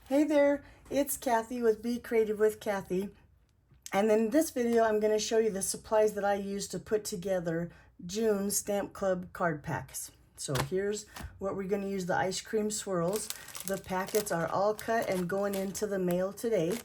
Hey there, it's Kathy with Be Creative with Kathy. And in this video, I'm going to show you the supplies that I use to put together June Stamp Club card packs. So here's what we're going to use: the ice cream swirls. The packets are all cut and going into the mail today.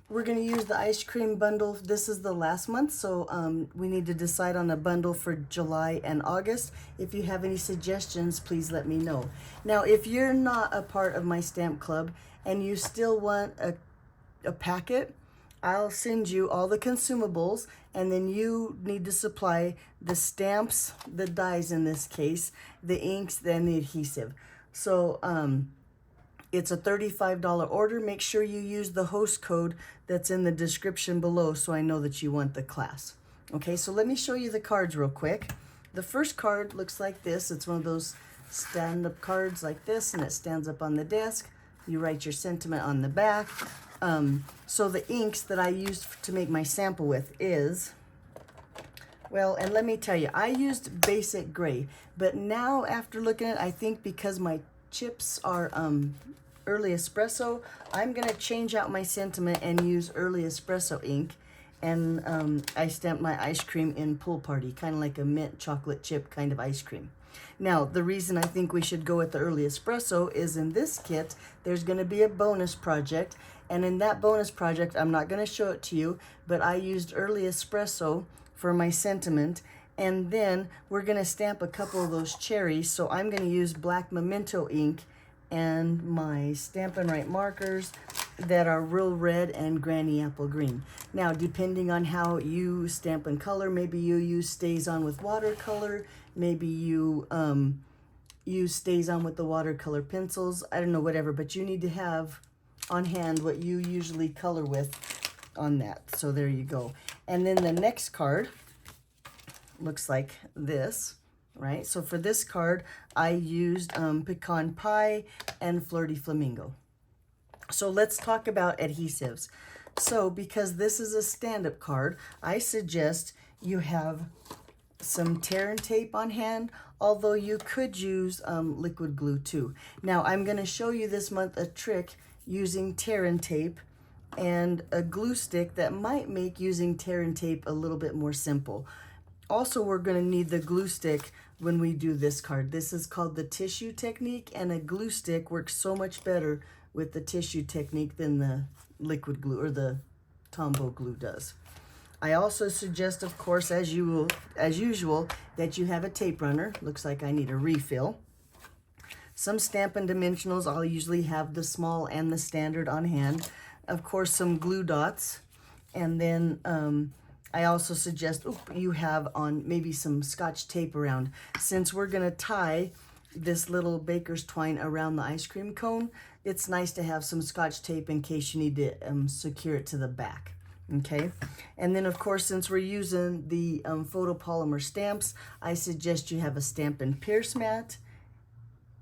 We're going to use the ice cream bundle. This is the last month, so we need to decide on a bundle for July and August. If you have any suggestions, please let me know. Now, if you're not a part of my stamp club and you still want a packet, I'll send you all the consumables, and then you need to supply the stamps, the dies in this case, the inks, then the adhesive. So it's a $35 order. Make sure you use the host code that's in the description below so I know that you want the class. Okay, so let me show you the cards real quick. The first card looks like this. It's one of those stand-up cards like this, and it stands up on the desk. You write your sentiment on the back. So the inks that I used to make my sample with is, well, and let me tell you, I used basic gray, but now after looking at it, I think because my chips are early espresso, I'm gonna change out my sentiment and use early espresso ink. And I stamped my ice cream in Pool Party, kind of like a mint chocolate chip kind of ice cream. Now, the reason I think we should go with the early espresso is in this kit, there's gonna be a bonus project. And in that bonus project, I'm not gonna show it to you, but I used early espresso for my sentiment. And then we're gonna stamp a couple of those cherries. So I'm gonna use black memento ink and my Stampin Write markers that are real red and granny apple green. Now, depending on how you stamp and color, maybe you use Stays On with watercolor, maybe you use Stays On with the watercolor pencils, I don't know, whatever, but you need to have on hand what you usually color with on that. So there you go. And then the next card looks like this, right? So for this card, I used Pecan Pie and Flirty Flamingo. So let's talk about adhesives. So because this is a stand-up card, I suggest you have some tear and tape on hand, although you could use liquid glue too. Now, I'm going to show you this month a trick using tear and tape and a glue stick that might make using tear and tape a little bit more simple. Also, we're going to need the glue stick when we do this card. This is called the tissue technique, and a glue stick works so much better with the tissue technique than the liquid glue or the Tombow glue does. I also suggest, of course, as usual, that you have a tape runner. Looks like I need a refill. Some Stampin' Dimensionals. I'll usually have the small and the standard on hand. Of course, some glue dots. And then I also suggest you have on maybe some Scotch tape around. Since we're going to tie this little baker's twine around the ice cream cone, it's nice to have some Scotch tape in case you need to secure it to the back. Okay, and then of course, since we're using the photopolymer stamps, I suggest you have a Stampin' Pierce mat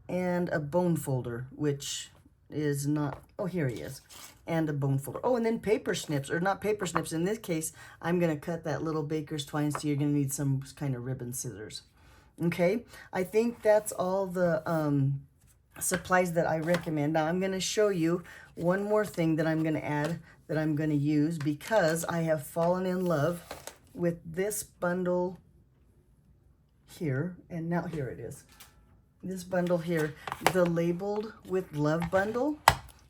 and a bone folder, which is not, oh, here he is, and a bone folder. Oh, and then paper snips, or not paper snips. In this case, I'm going to cut that little baker's twine, so you're going to need some kind of ribbon scissors. Okay, I think that's all the supplies that I recommend. Now, I'm going to show you one more thing that I'm going to add that I'm going to use because I have fallen in love with this bundle here. And now here it is. This bundle here, the Labeled with Love bundle.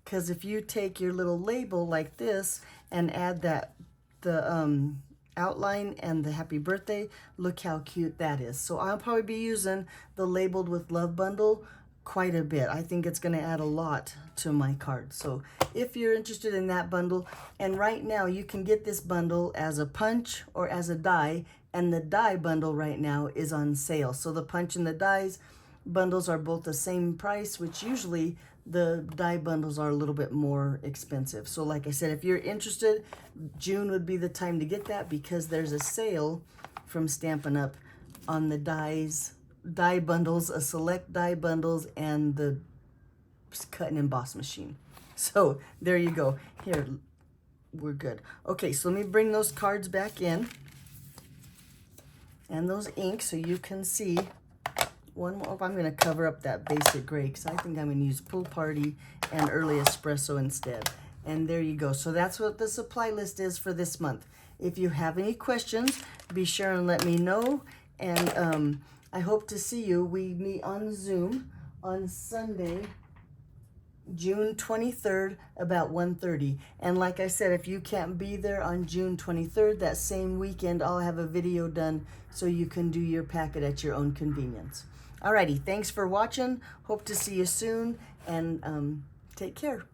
Because if you take your little label like this and add that, the outline and the happy birthday, look how cute that is. So I'll probably be using the Labeled with Love bundle quite a bit. I think it's going to add a lot to my card. So if you're interested in that bundle, and right now you can get this bundle as a punch or as a die, and the die bundle right now is on sale. So the punch and the dies bundles are both the same price, which usually the die bundles are a little bit more expensive. So like I said, if you're interested, June would be the time to get that because there's a sale from Stampin' Up on the die bundles, a select die bundles, and the cut and emboss machine. So there you go. Here, we're good. Okay, so let me bring those cards back in and those inks so you can see one more. I'm going to cover up that basic gray because I think I'm going to use Pool Party and Early Espresso instead. And there you go. So that's what the supply list is for this month. If you have any questions, be sure and let me know. And I hope to see you. We meet on Zoom on Sunday, June 23rd, about 1:30. And like I said, if you can't be there on June 23rd, that same weekend, I'll have a video done so you can do your packet at your own convenience. Alrighty, thanks for watching. Hope to see you soon, and take care.